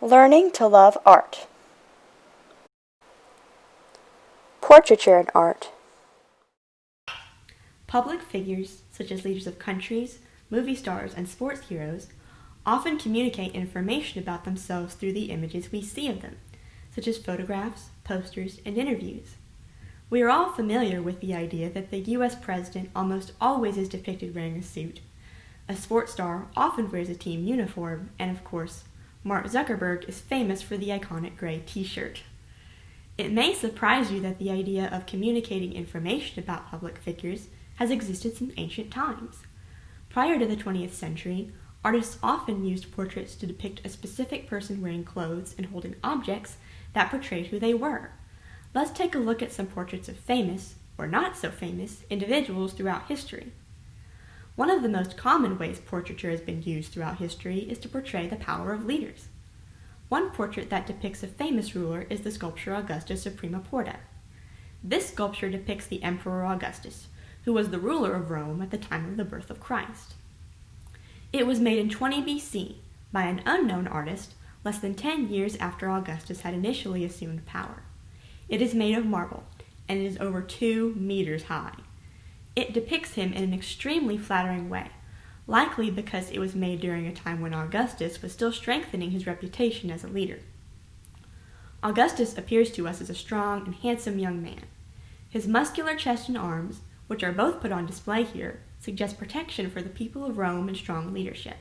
Learning to love art. Portraiture in art. Public figures, such as leaders of countries, movie stars, and sports heroes, often communicate information about themselves through the images we see of them, such as photographs, posters, and interviews. We are all familiar with the idea that the U.S. president almost always is depicted wearing a suit. A sports star often wears a team uniform, and of course, Mark Zuckerberg is famous for the iconic gray t-shirt. It may surprise you that the idea of communicating information about public figures has existed since ancient times. Prior to the 20th century, artists often used portraits to depict a specific person wearing clothes and holding objects that portrayed who they were. Let's take a look at some portraits of famous, or not so famous, individuals throughout history. One of the most common ways portraiture has been used throughout history is to portray the power of leaders. One portrait that depicts a famous ruler is the sculpture Augustus of Porta. This sculpture depicts the Emperor Augustus, who was the ruler of Rome at the time of the birth of Christ. It was made in 20 BC by an unknown artist less than 10 years after Augustus had initially assumed power. It is made of marble, and it is over 2 meters high. It depicts him in an extremely flattering way, likely because it was made during a time when Augustus was still strengthening his reputation as a leader. Augustus appears to us as a strong and handsome young man. His muscular chest and arms, which are both put on display here, suggest protection for the people of Rome and strong leadership.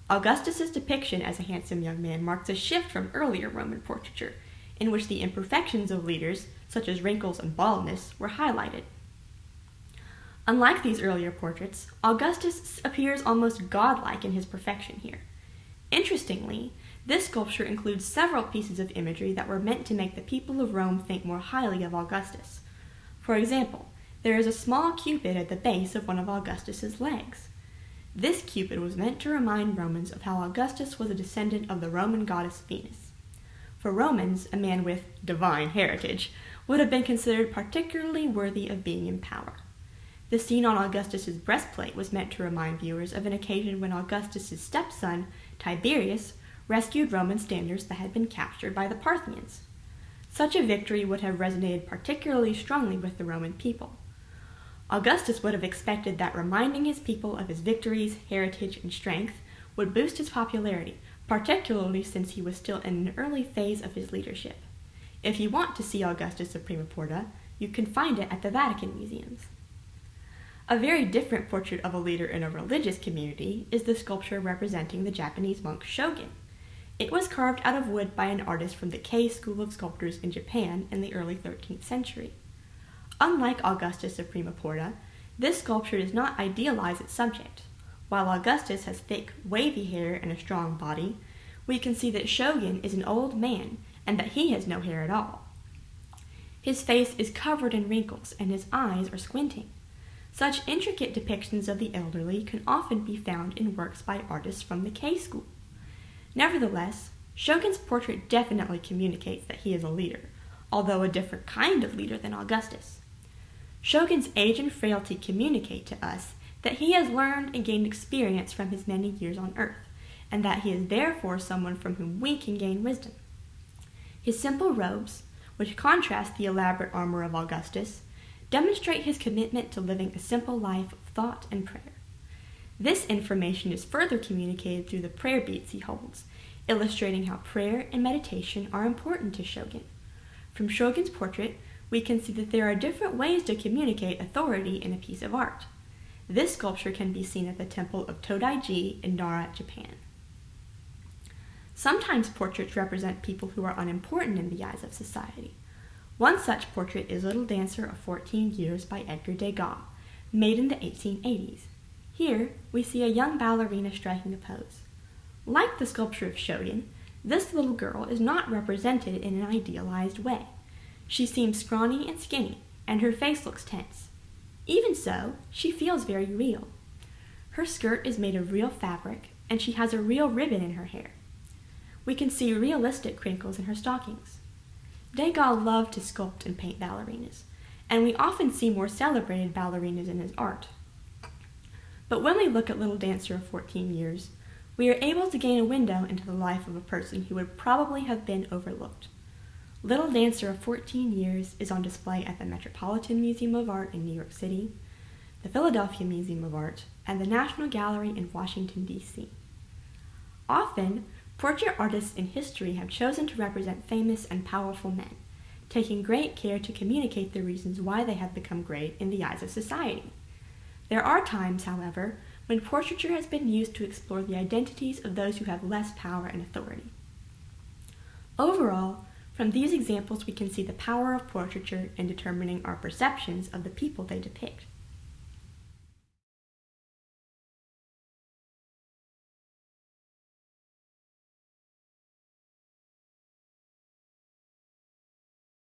Augustus's depiction as a handsome young man marks a shift from earlier Roman portraiture, in which the imperfections of leaders, such as wrinkles and baldness, were highlighted. Unlike these earlier portraits, Augustus appears almost godlike in his perfection here. Interestingly, this sculpture includes several pieces of imagery that were meant to make the people of Rome think more highly of Augustus. For example, there is a small cupid at the base of one of Augustus's legs. This cupid was meant to remind Romans of how Augustus was a descendant of the Roman goddess Venus. For Romans, a man with divine heritage would have been considered particularly worthy of being in power. The scene on Augustus's breastplate was meant to remind viewers of an occasion when Augustus's stepson, Tiberius, rescued Roman standards that had been captured by the Parthians. Such a victory would have resonated particularly strongly with the Roman people. Augustus would have expected that reminding his people of his victories, heritage, and strength would boost his popularity, particularly since he was still in an early phase of his leadership. If you want to see Augustus of Porta, you can find it at the Vatican museums. A very different portrait of a leader in a religious community is the sculpture representing the Japanese monk Shogun. It was carved out of wood by an artist from the Kei School of sculptors in Japan in the early 13th century. Unlike Augustus of Porta, this sculpture does not idealize its subject. While Augustus has thick, wavy hair and a strong body, we can see that Shogun is an old man and that he has no hair at all. His face is covered in wrinkles and his eyes are squinting. Such intricate depictions of the elderly can often be found in works by artists from the Kei School. Nevertheless, Shogun's portrait definitely communicates that he is a leader, although a different kind of leader than Augustus. Shogun's age and frailty communicate to us that he has learned and gained experience from his many years on earth, and that he is therefore someone from whom we can gain wisdom. His simple robes, which contrast the elaborate armor of Augustus, demonstrate his commitment to living a simple life of thought and prayer. This information is further communicated through the prayer beads he holds, illustrating how prayer and meditation are important to Shogun. From Shogun's portrait, we can see that there are different ways to communicate authority in a piece of art. This sculpture can be seen at the temple of Todaiji in Nara, Japan. Sometimes portraits represent people who are unimportant in the eyes of society. One such portrait is Little Dancer of 14 Years by Edgar Degas, made in the 1880s. Here, we see a young ballerina striking a pose. Like the sculpture of Shogun, this little girl is not represented in an idealized way. She seems scrawny and skinny, and her face looks tense. Even so, she feels very real. Her skirt is made of real fabric, and she has a real ribbon in her hair. We can see realistic crinkles in her stockings. Degas loved to sculpt and paint ballerinas, and we often see more celebrated ballerinas in his art. But when we look at Little Dancer of 14 Years, we are able to gain a window into the life of a person who would probably have been overlooked. Little Dancer of 14 years is on display at the Metropolitan Museum of Art in New York City, the Philadelphia Museum of Art, and the National Gallery in Washington, D.C. Often, portrait artists in history have chosen to represent famous and powerful men, taking great care to communicate the reasons why they have become great in the eyes of society. There are times, however, when portraiture has been used to explore the identities of those who have less power and authority. Overall, from these examples we can see the power of portraiture in determining our perceptions of the people they depict.